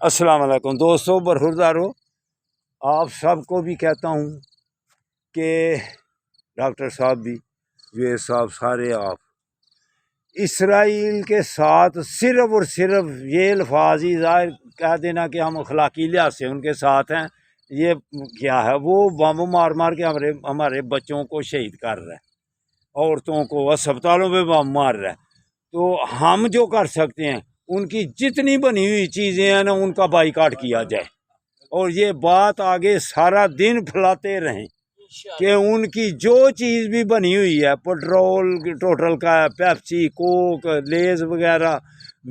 अस्सलाम वालेकुम दोस्तों, बरखुरदारों, आप सबको भी कहता हूँ कि डॉक्टर साहब भी, ये साहब, सारे आप इसराइल के साथ सिर्फ़ और सिर्फ ये अल्फाज ही ज़ाहिर कह देना कि हम अखलाकी लिहाज से उनके साथ हैं, ये क्या है? वो बम मार मार के हमारे बच्चों को शहीद कर रहा है, औरतों को अस्पतालों में बम मार रहा है। तो हम जो कर सकते हैं, उनकी जितनी बनी हुई चीज़ें हैं ना, उनका बाइकाट किया जाए और ये बात आगे सारा दिन फैलाते रहें कि उनकी जो चीज़ भी बनी हुई है, पेट्रोल टोटल का, पेप्सी, कोक, लेज वगैरह,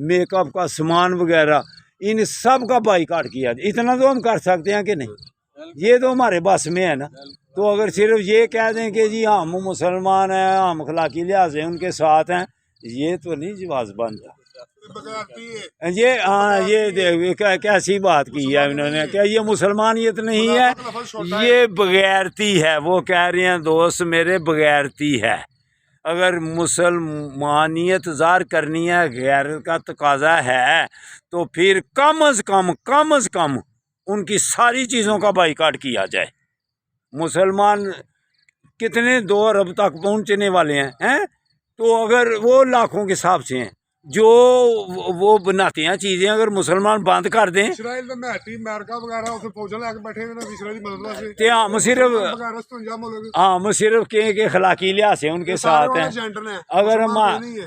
मेकअप का सामान वगैरह, इन सब का बाइकाट किया जाए। इतना तो हम कर सकते हैं कि नहीं? ये तो हमारे बस में है ना। तो अगर सिर्फ ये कह दें कि जी हम मुसलमान हैं, हम अखलाकी लिहाज से उनके साथ हैं, ये तो नहीं जवाब बनता। ये हाँ, ये कैसी बात की है इन्होंने, क्या ये मुसलमानियत नहीं है? ये बगैरती है। वो कह रहे हैं दोस्त मेरे, बगैरती है। अगर मुसलमानियत ज़ाहिर करनी है, गैरत का तकाजा है, तो फिर कम अज़ कम उनकी सारी चीज़ों का बाइकाट किया जाए। मुसलमान कितने 2 अरब तक पहुंचने वाले हैं? तो अगर वो लाखों के हिसाब से हैं जो वो बनाते हैं चीज़ें, अगर मुसलमान बंद कर दें, हम सिर्फ के अखलाकी लिहाज से उनके साथ हैं। अगर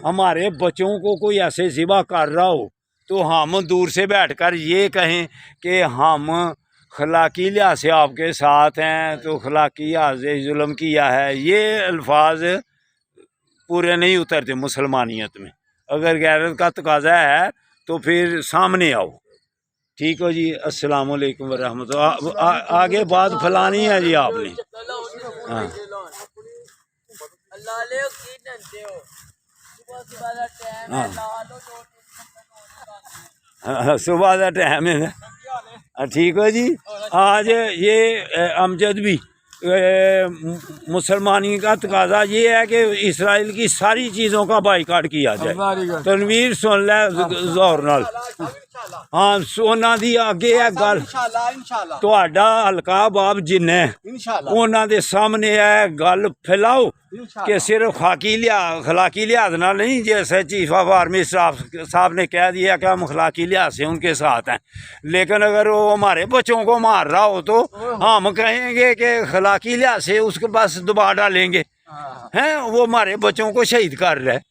हमारे बच्चों को कोई ऐसे ज़िबा कर रहा हो, तो हम दूर से बैठकर ये कहें कि हम अखलाकी लिहाज से आपके साथ हैं, तो अखलाकी लिहाज से जुल्म किया है, ये अल्फाज पूरे नहीं उतरते मुसलमानियत में। अगर गैरत का तकाजा है तो फिर सामने आओ। ठीक हो जी। अस्सलाम वालेकुम वरहमतुल्लाह। आगे बात फैलानी है जी आपने। हाँ, सुबह का टाइम है। ठीक हो जी। आज ये अमजद भी मुसलमानी का तकाजा ये है कि इसराइल की सारी चीज़ों का बाइकाट किया जाए। तनवीर सुन ले जोर नाल। हाँ, सोना दी आगे है गल, तुहाडा हल्का बाप जिन्ने उन्हां दे सामने है गल फैलाओ कि सिर्फ अखलाकी लिहाज ना नहीं, जैसे चीफ ऑफ आर्मी साहब ने कह दिया कि हम अखलाकी लिहाज से उनके साथ हैं, लेकिन अगर वो हमारे बच्चों को मार रहा हो तो हम कहेंगे कि अखलाकी लिहाज से उसके पास दबा डालेंगे, हैं? वो हमारे बच्चों को शहीद कर रहा है।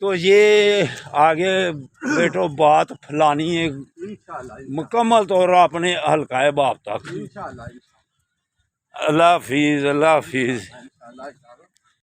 तो ये आगे बेटो बात फैलानी है मुकम्मल तौर अपने हल्का बाप तक। अल्लाह हाफिज़, अल्लाह हाफिज़।